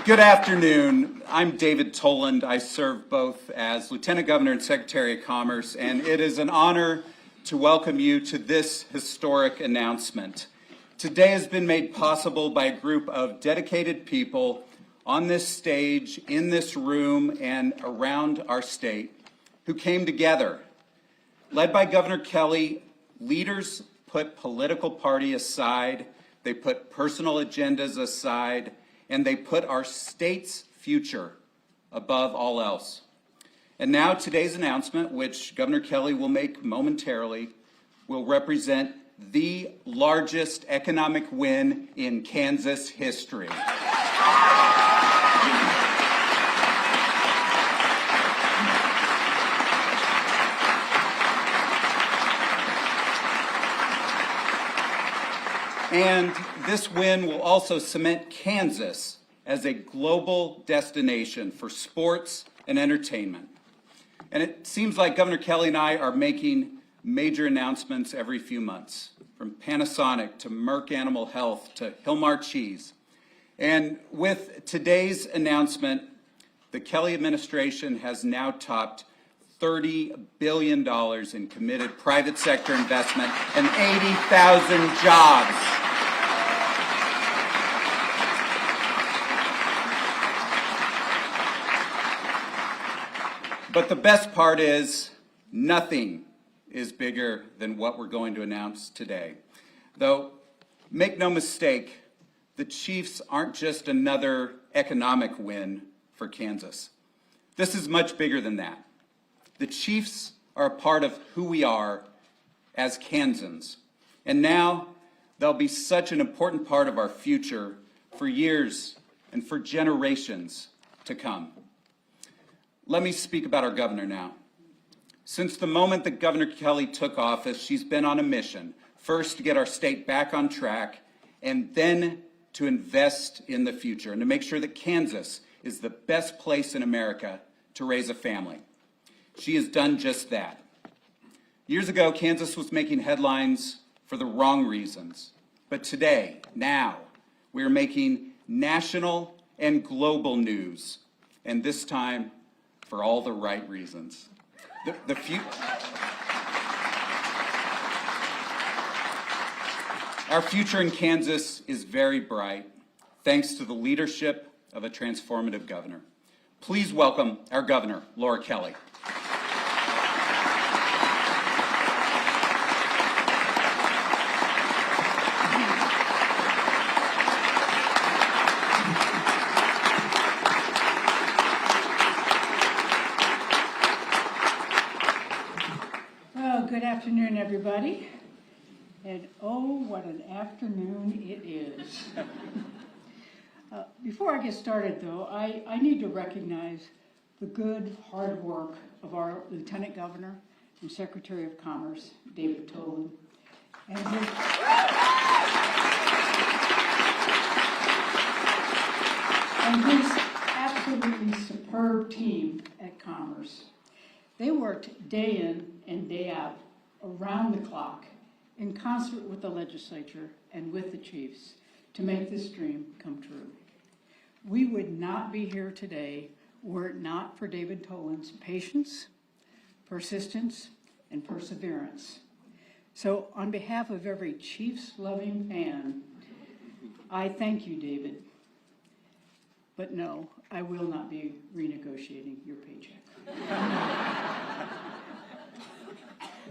Good afternoon. I'm David Toland. I serve both as Lieutenant Governor and Secretary of Commerce, and it is an honor to welcome you to this historic announcement. Today has been made possible by a group of dedicated people on this stage, in this room, and around our state who came together. Led by Governor Kelly, leaders put political party aside, they put personal agendas aside, and they put our state's future above all else. And now today's announcement, which Governor Kelly will make momentarily, will represent the largest economic win in Kansas history. And this win will also cement Kansas as a global destination for sports and entertainment. And it seems like Governor Kelly and I are making major announcements every few months, from Panasonic to Merck Animal Health to Hilmar Cheese. And with today's announcement, the Kelly administration has now topped $30 billion in committed private sector investment and 80,000 jobs. But the best part is nothing is bigger than what we're going to announce today. Though, make no mistake, the Chiefs aren't just another economic win for Kansas. This is much bigger than that. The Chiefs are a part of who we are as Kansans. And now they'll be such an important part of our future for years and for generations to come. Let me speak about our governor now. Since the moment that Governor Kelly took office, she's been on a mission, first to get our state back on track, and then to invest in the future and to make sure that Kansas is the best place in America to raise a family. She has done just that. Years ago, Kansas was making headlines for the wrong reasons. But today, now, we are making national and global news, and this time, for all the right reasons. Our future in Kansas is very bright, thanks to the leadership of a transformative governor. Please welcome our governor, Laura Kelly. Good afternoon, everybody. And oh, what an afternoon it is. Before I get started, though, I need to recognize the good, hard work of our Lieutenant Governor and Secretary of Commerce, David Toland, and his absolutely superb team at Commerce. They worked day in and day out, around the clock, in concert with the legislature and with the Chiefs to make this dream come true. We would not be here today were it not for David Toland's patience, persistence, and perseverance. So on behalf of every Chiefs-loving fan, I thank you, David. But no, I will not be renegotiating your paycheck.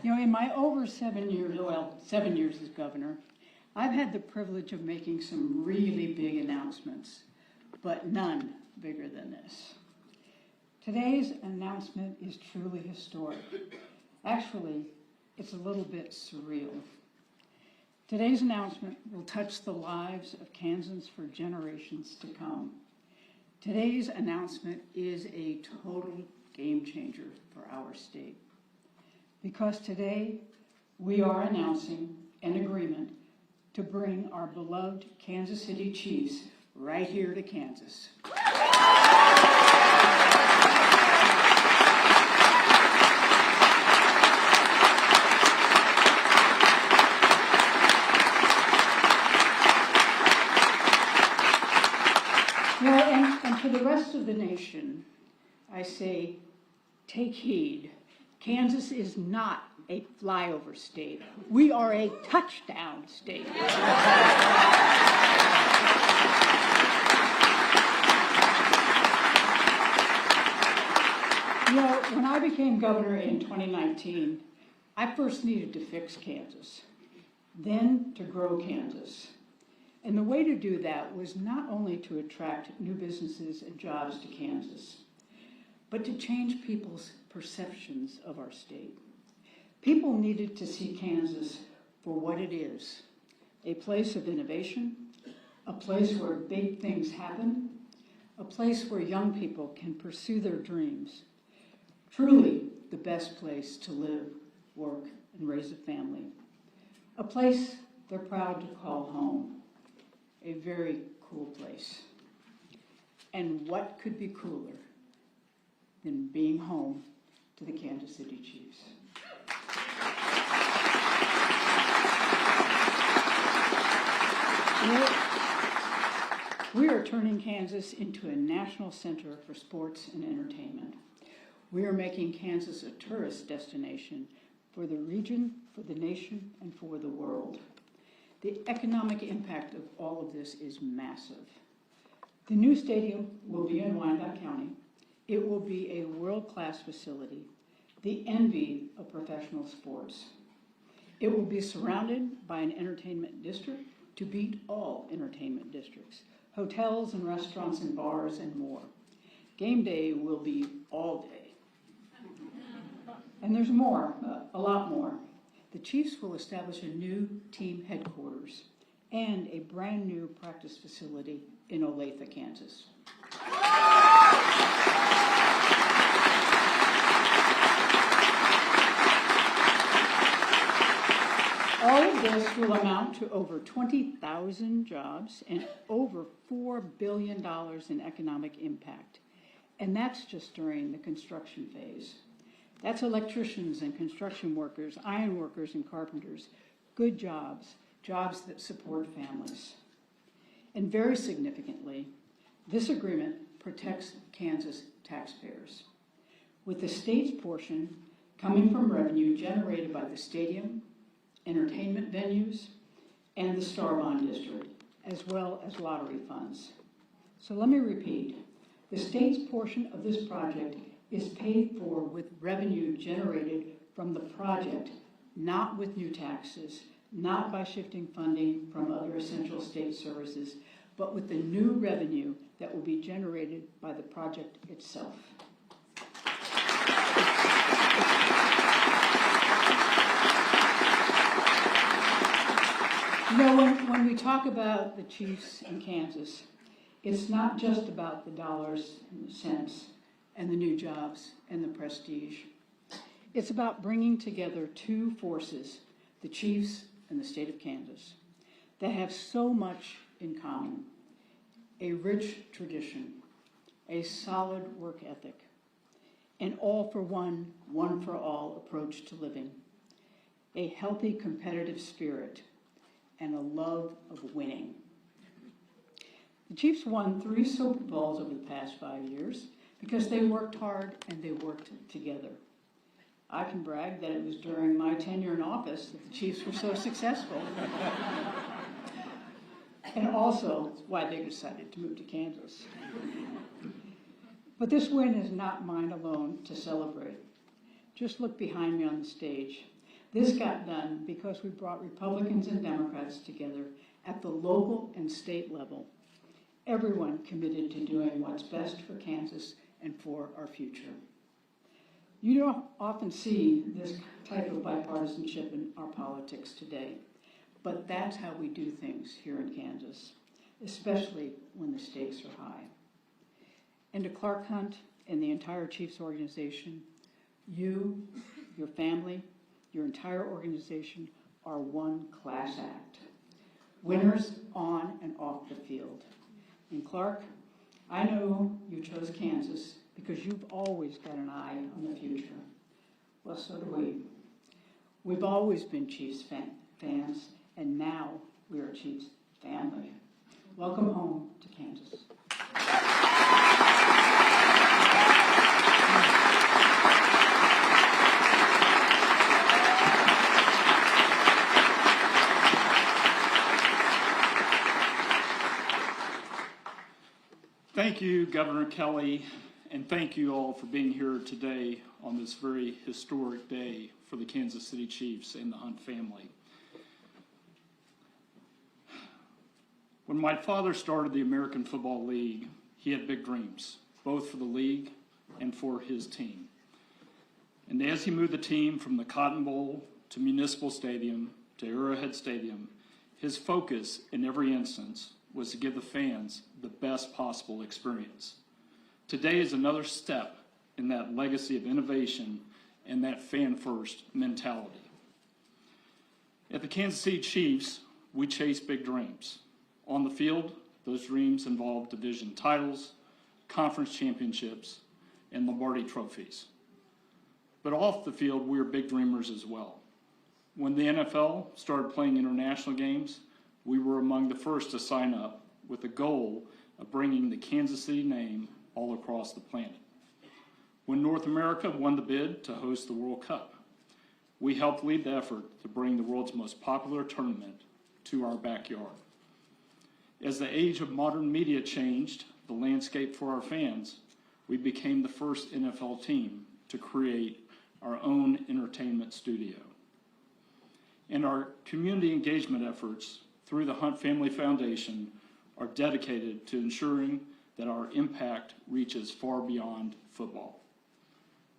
You know, in my over 7 years as governor, I've had the privilege of making some really big announcements, but none bigger than this. Today's announcement is truly historic. Actually, it's a little bit surreal. Today's announcement will touch the lives of Kansans for generations to come. Today's announcement is a total game changer for our state. Because today we are announcing an agreement to bring our beloved Kansas City Chiefs right here to Kansas. Well, take heed. Kansas is not a flyover state. We are a touchdown state. You know, when I became governor in 2019, I first needed to fix Kansas, then to grow Kansas. And the way to do that was not only to attract new businesses and jobs to Kansas, but to change people's perceptions of our state. People needed to see Kansas for what it is, a place of innovation, a place where big things happen, a place where young people can pursue their dreams. Truly the best place to live, work, and raise a family. A place they're proud to call home. A very cool place. And what could be cooler than being home to the Kansas City Chiefs? We are turning Kansas into a national center for sports and entertainment. We are making Kansas a tourist destination for the region, for the nation, and for the world. The economic impact of all of this is massive. The new stadium will be in Wyandotte County. It will be a world-class facility, the envy of professional sports. It will be surrounded by an entertainment district to beat all entertainment districts, hotels and restaurants and bars and more. Game day will be all day. And there's more, a lot more. The Chiefs will establish a new team headquarters and a brand new practice facility in Olathe, Kansas. All of this will amount to over 20,000 jobs and over $4 billion in economic impact. And that's just during the construction phase. That's electricians and construction workers, iron workers and carpenters, good jobs, jobs that support families. And very significantly, this agreement protects Kansas taxpayers, with the state's portion coming from revenue generated by the stadium, entertainment venues, and the Star Bond District, as well as lottery funds. So let me repeat, the state's portion of this project is paid for with revenue generated from the project, not with new taxes, not by shifting funding from other essential state services, but with the new revenue that will be generated by the project itself. You know, when we talk about the Chiefs in Kansas, it's not just about the dollars and the cents and the new jobs and the prestige. It's about bringing together two forces, the Chiefs and the state of Kansas, that have so much in common: a rich tradition, a solid work ethic, an all for one, one for all approach to living, a healthy competitive spirit, and a love of winning. The Chiefs won 3 Super Bowls over the past 5 years because they worked hard and they worked together. I can brag that it was during my tenure in office that the Chiefs were so successful. And also why they decided to move to Kansas. But this win is not mine alone to celebrate. Just look behind me on the stage. This got done because we brought Republicans and Democrats together at the local and state level. Everyone committed to doing what's best for Kansas and for our future. You don't often see this type of bipartisanship in our politics today, but that's how we do things here in Kansas, especially when the stakes are high. And to Clark Hunt and the entire Chiefs organization, you, your family, your entire organization are one class act. Winners on and off the field. And Clark, I know you chose Kansas because you've always got an eye on the future. Well, so do we. We've always been Chiefs fans, and now we are Chiefs family. Welcome home to Kansas. Thank you, Governor Kelly, and thank you all for being here today on this very historic day for the Kansas City Chiefs and the Hunt family. When my father started the American Football League, he had big dreams, both for the league and for his team. And as he moved the team from the Cotton Bowl to Municipal Stadium to Arrowhead Stadium, his focus in every instance was to give the fans the best possible experience. Today is another step in that legacy of innovation and that fan-first mentality. At the Kansas City Chiefs, we chase big dreams. On the field, those dreams involve division titles, conference championships, and Lombardi trophies. But off the field, we are big dreamers as well. When the NFL started playing international games, we were among the first to sign up with the goal of bringing the Kansas City name all across the planet. When North America won the bid to host the World Cup, we helped lead the effort to bring the world's most popular tournament to our backyard. As the age of modern media changed the landscape for our fans, we became the first NFL team to create our own entertainment studio. And our community engagement efforts through the Hunt Family Foundation are dedicated to ensuring that our impact reaches far beyond football.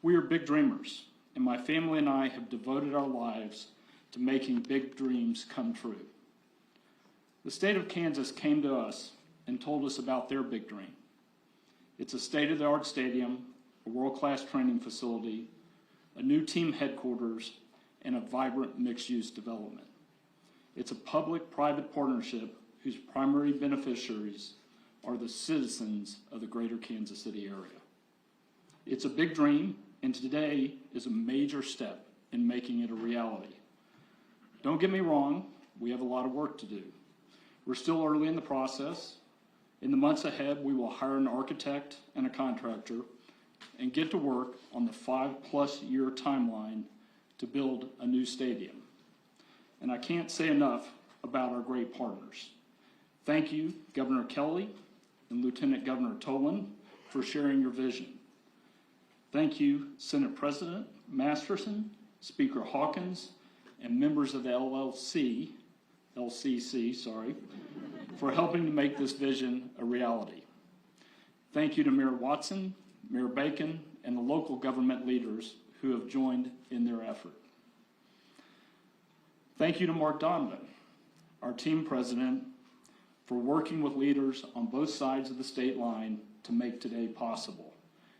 We are big dreamers, and my family and I have devoted our lives to making big dreams come true. The state of Kansas came to us and told us about their big dream. It's a state-of-the-art stadium, a world-class training facility, a new team headquarters, and a vibrant mixed-use development. It's a public-private partnership whose primary beneficiaries are the citizens of the greater Kansas City area. It's a big dream, and today is a major step in making it a reality. Don't get me wrong, we have a lot of work to do. We're still early in the process. In the months ahead, we will hire an architect and a contractor and get to work on the 5+ year timeline to build a new stadium. And I can't say enough about our great partners. Thank you, Governor Kelly and Lieutenant Governor Tolan, for sharing your vision. Thank you, Senate President Masterson, Speaker Hawkins, and members of the LCC, for helping to make this vision a reality. Thank you to Mayor Watson, Mayor Bacon, and the local government leaders who have joined in their effort. Thank you to Mark Donovan, our team president, for working with leaders on both sides of the state line to make today possible.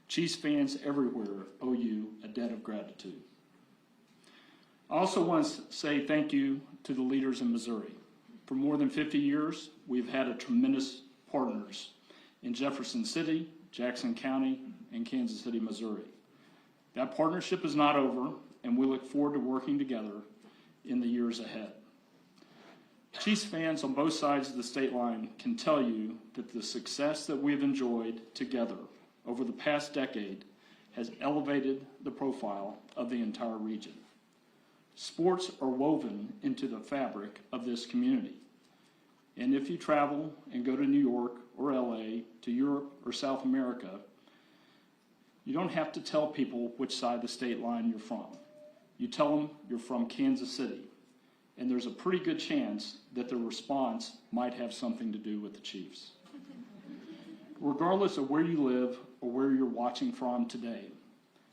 Chiefs fans everywhere owe you a debt of gratitude. I also want to say thank you to the leaders in Missouri. For more than 50 years, we've had a tremendous partners in Jefferson City, Jackson County, and Kansas City, Missouri. That partnership is not over, and we look forward to working together in the years ahead. Chiefs fans on both sides of the state line can tell you that the success that we've enjoyed together over the past decade has elevated the profile of the entire region. Sports are woven into the fabric of this community. And if you travel and go to New York or LA, to Europe or South America, you don't have to tell people which side of the state line you're from. You tell them you're from Kansas City, and there's a pretty good chance that the response might have something to do with the Chiefs. Regardless of where you live or where you're watching from today,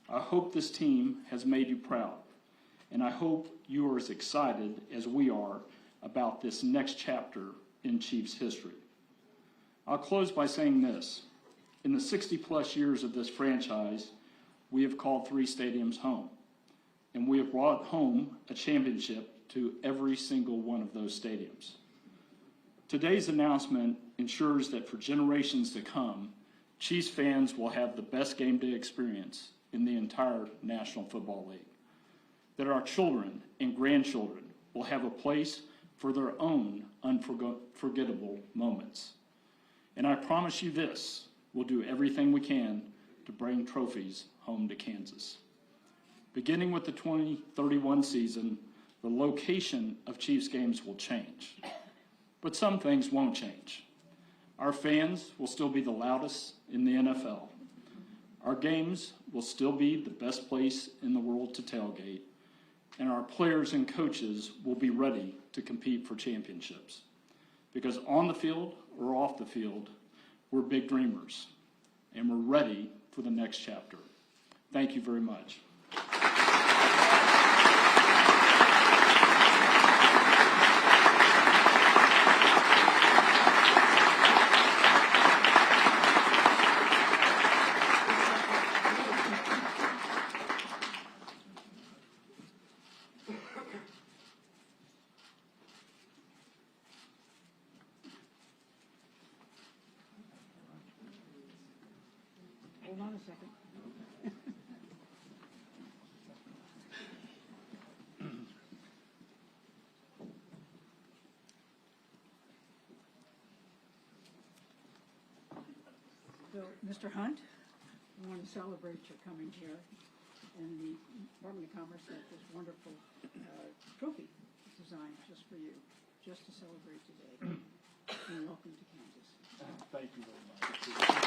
I hope this team has made you proud, and I hope you are as excited as we are about this next chapter in Chiefs history. I'll close by saying this. In the 60+ years of this franchise, we have called 3 stadiums home, and we have brought home a championship to every single one of those stadiums. Today's announcement ensures that for generations to come, Chiefs fans will have the best game day experience in the entire National Football League. That our children and grandchildren will have a place for their own unforgettable moments. And I promise you this, we'll do everything we can to bring trophies home to Kansas. Beginning with the 2031 season, the location of Chiefs games will change, but some things won't change. Our fans will still be the loudest in the NFL. Our games will still be the best place in the world to tailgate. And our players and coaches will be ready to compete for championships. Because on the field or off the field, we're big dreamers. And we're ready for the next chapter. Thank you very much. Hold on a second. So, Mr. Hunt, I want to celebrate your coming here, and the Department of Commerce had this wonderful trophy designed just for you, just to celebrate today. And welcome to Kansas. Thank you very much.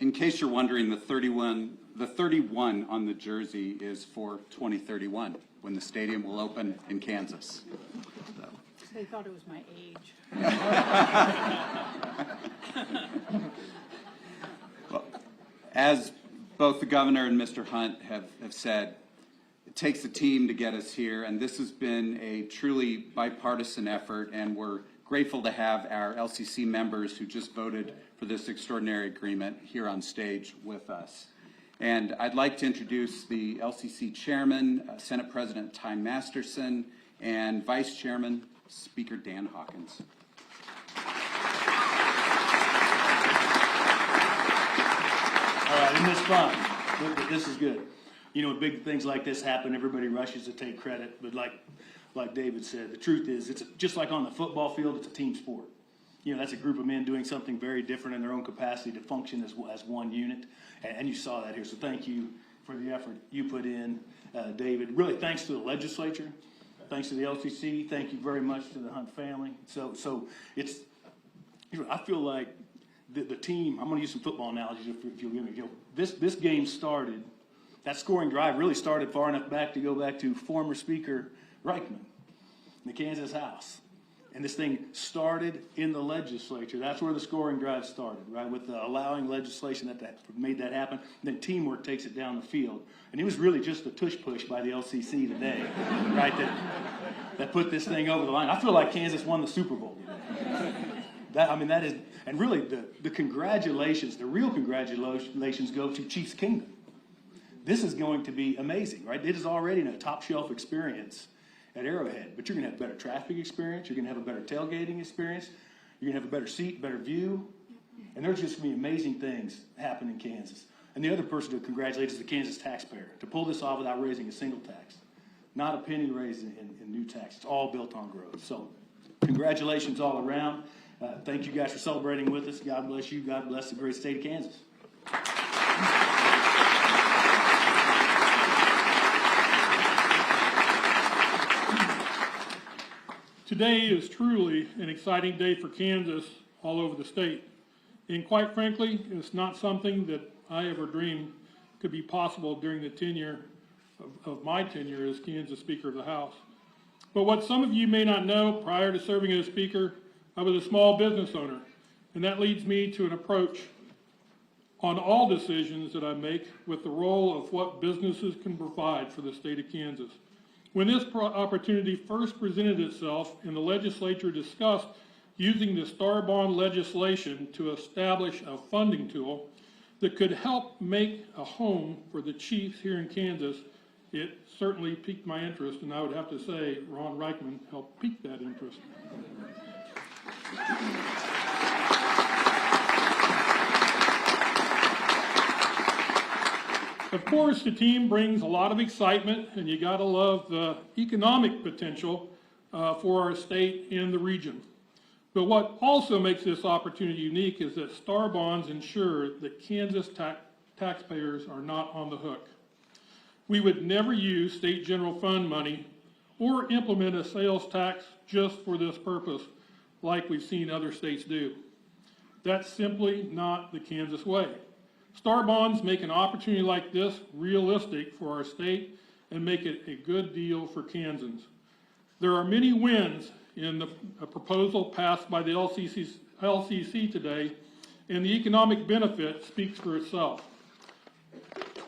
In case you're wondering, the 31 on the jersey is for 2031, when the stadium will open in Kansas. So. They thought it was my age. Well, as both the governor and Mr. Hunt have said, it takes a team to get us here, and this has been a truly bipartisan effort, and we're grateful to have our LCC members who just voted for this extraordinary agreement here on stage with us. And I'd like to introduce the LCC Chairman, Senate President Ty Masterson, and Vice Chairman, Speaker Dan Hawkins. All right, isn't this fun? This is good. You know, when big things like this happen, everybody rushes to take credit, but like David said, the truth is, it's just like on the football field, it's a team sport. You know, that's a group of men doing something very different in their own capacity to function as one unit, and you saw that here. So thank you for the effort you put in, David. Really, thanks to the legislature, thanks to the LCC, thank you very much to the Hunt family. So it's, you know, I feel like the team. I'm going to use some football analogies if you'll give me. You know, this game started. That scoring drive really started far enough back to go back to former Speaker Reichman in the Kansas House. And this thing started in the legislature. That's where the scoring drive started, right? With allowing legislation that made that happen. And then teamwork takes it down the field. And it was really just a tush push by the LCC today, right? That put this thing over the line. I feel like Kansas won the Super Bowl today. That is, and really the congratulations, the real congratulations go to Chiefs Kingdom. This is going to be amazing, right? It is already a top shelf experience at Arrowhead, but you're going to have a better traffic experience. You're going to have a better tailgating experience. You're going to have a better seat, better view. And there's just going to be amazing things happen in Kansas. And the other person to congratulate is the Kansas taxpayer, to pull this off without raising a single tax. Not a penny raised in new tax. It's all built on growth. So congratulations all around. Thank you guys for celebrating with us. God bless you. God bless the great state of Kansas. Today is truly an exciting day for Kansas all over the state. And quite frankly, it's not something that I ever dreamed could be possible during the tenure of my tenure as Kansas Speaker of the House. But what some of you may not know, prior to serving as Speaker, I was a small business owner. And that leads me to an approach on all decisions that I make with the role of what businesses can provide for the state of Kansas. When this opportunity first presented itself and the legislature discussed using the Star Bond legislation to establish a funding tool that could help make a home for the Chiefs here in Kansas, it certainly piqued my interest, and I would have to say Ron Reichman helped pique that interest. Of course, the team brings a lot of excitement, and you gotta love the economic potential for our state and the region. But what also makes this opportunity unique is that Star Bonds ensure that Kansas taxpayers are not on the hook. We would never use state general fund money or implement a sales tax just for this purpose, like we've seen other states do. That's simply not the Kansas way. Star Bonds make an opportunity like this realistic for our state and make it a good deal for Kansans. There are many wins in the proposal passed by the LCC today, and the economic benefit speaks for itself.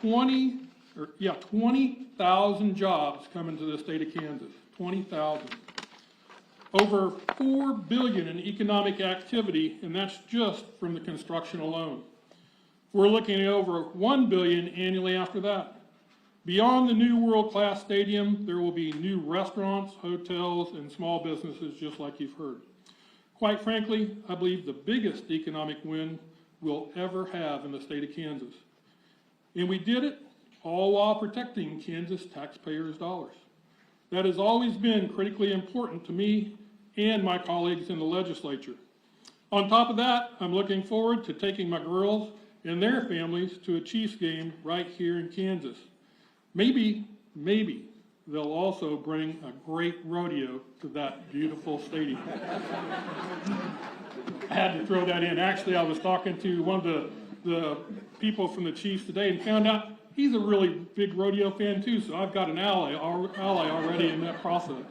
20,000 jobs come into the state of Kansas, 20,000. Over $4 billion in economic activity, and that's just from the construction alone. We're looking at over $1 billion annually after that. Beyond the new world-class stadium, there will be new restaurants, hotels, and small businesses, just like you've heard. Quite frankly, I believe the biggest economic win we'll ever have in the state of Kansas. And we did it all while protecting Kansas taxpayers' dollars. That has always been critically important to me and my colleagues in the legislature. On top of that, I'm looking forward to taking my girls and their families to a Chiefs game right here in Kansas. Maybe they'll also bring a great rodeo to that beautiful stadium. I had to throw that in. Actually, I was talking to one of the people from the Chiefs today and found out he's a really big rodeo fan too, so I've got an ally already in that process.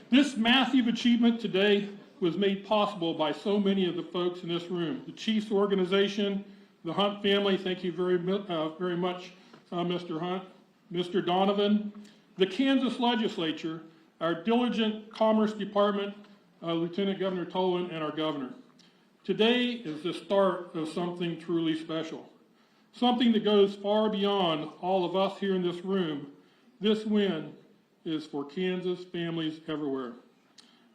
This massive achievement today was made possible by so many of the folks in this room. The Chiefs organization, the Hunt family, thank you very much, Mr. Hunt, Mr. Donovan, the Kansas legislature, our diligent Commerce Department, Lieutenant Governor Tolan, and our governor. Today is the start of something truly special, something that goes far beyond all of us here in this room. This win is for Kansas families everywhere.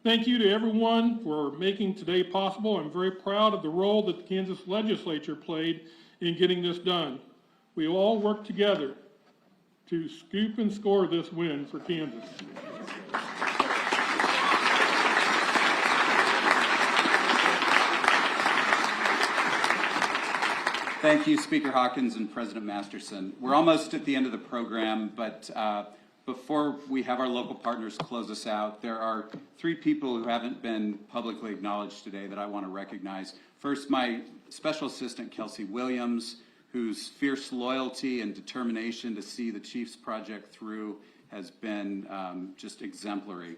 Thank you to everyone for making today possible. I'm very proud of the role that the Kansas legislature played in getting this done. We all work together to scoop and score this win for Kansas. Thank you, Speaker Hawkins and President Masterson. We're almost at the end of the program, but before we have our local partners close us out, there are 3 people who haven't been publicly acknowledged today that I want to recognize. First, my special assistant, Kelsey Williams, whose fierce loyalty and determination to see the Chiefs project through has been just exemplary.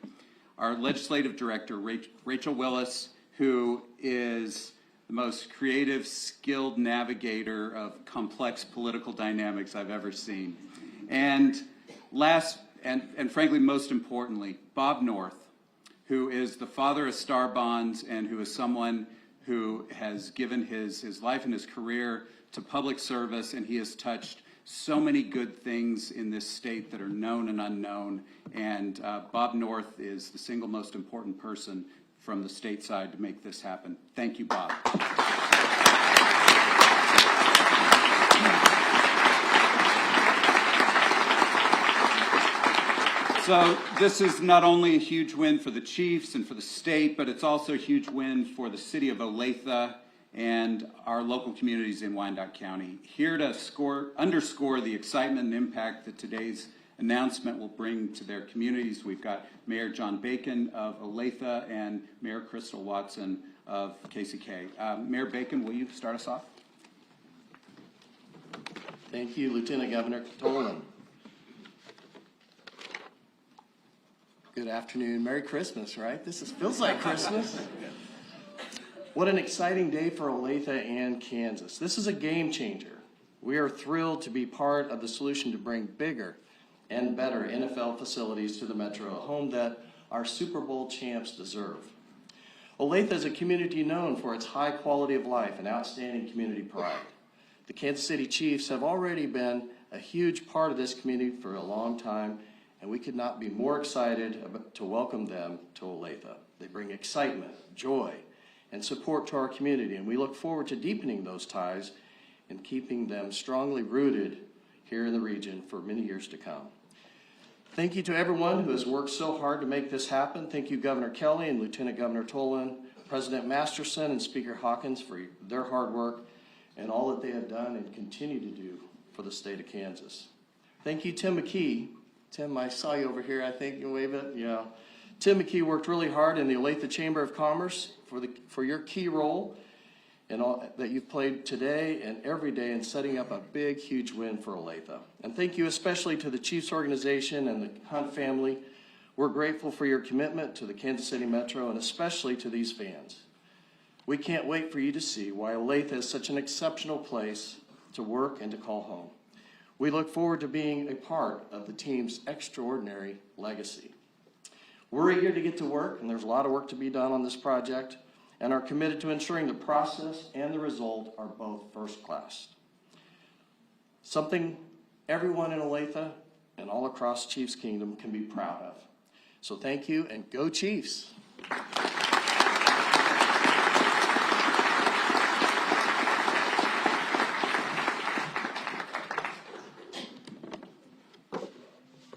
Our legislative director, Rachel Willis, who is the most creative, skilled navigator of complex political dynamics I've ever seen. And last, and frankly, most importantly, Bob North, who is the father of Star Bonds and who is someone who has given his life and his career to public service, and he has touched so many good things in this state that are known and unknown. And Bob North is the single most important person from the state side to make this happen. Thank you, Bob. So this is not only a huge win for the Chiefs and for the state, but it's also a huge win for the city of Olathe and our local communities in Wyandotte County. Here to underscore the excitement and impact that today's announcement will bring to their communities, we've got Mayor John Bacon of Olathe and Mayor Crystal Watson of KCK. Mayor Bacon, will you start us off? Thank you, Lieutenant Governor Tolan. Good afternoon. Merry Christmas, right? Feels like Christmas. What an exciting day for Olathe and Kansas. This is a game changer. We are thrilled to be part of the solution to bring bigger and better NFL facilities to the Metro, a home that our Super Bowl champs deserve. Olathe is a community known for its high quality of life and outstanding community pride. The Kansas City Chiefs have already been a huge part of this community for a long time, and we could not be more excited to welcome them to Olathe. They bring excitement, joy, and support to our community, and we look forward to deepening those ties and keeping them strongly rooted here in the region for many years to come. Thank you to everyone who has worked so hard to make this happen. Thank you, Governor Kelly and Lieutenant Governor Tolan, President Masterson and Speaker Hawkins for their hard work and all that they have done and continue to do for the state of Kansas. Thank you, Tim McKee. Tim, I saw you over here, I think, you wave it, yeah. Tim McKee worked really hard in the Olathe Chamber of Commerce for your key role and all that you've played today and every day in setting up a big, huge win for Olathe. And thank you especially to the Chiefs organization and the Hunt family. We're grateful for your commitment to the Kansas City Metro and especially to these fans. We can't wait for you to see why Olathe is such an exceptional place to work and to call home. We look forward to being a part of the team's extraordinary legacy. We're eager to get to work, and there's a lot of work to be done on this project, and are committed to ensuring the process and the result are both first class. Something everyone in Olathe and all across Chiefs Kingdom can be proud of. So thank you, and go Chiefs!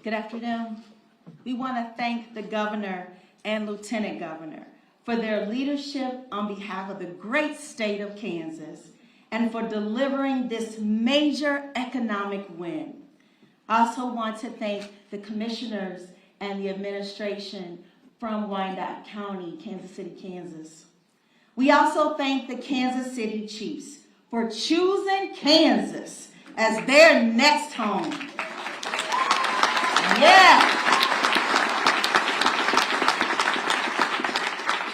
Good afternoon. We want to thank the governor and lieutenant governor for their leadership on behalf of the great state of Kansas and for delivering this major economic win. I also want to thank the commissioners and the administration from Wyandotte County, Kansas City, Kansas. We also thank the Kansas City Chiefs for choosing Kansas as their next home. Yeah.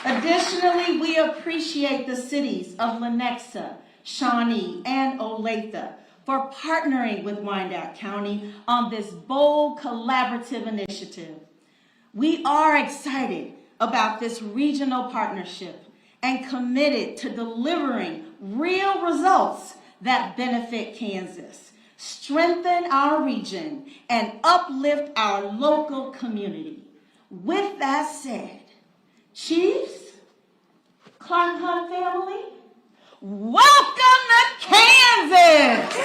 Additionally, we appreciate the cities of Lenexa, Shawnee, and Olathe for partnering with Wyandotte County on this bold collaborative initiative. We are excited about this regional partnership and committed to delivering real results that benefit Kansas, strengthen our region, and uplift our local community. With that said, Chiefs, Clark Hunt family, welcome to Kansas!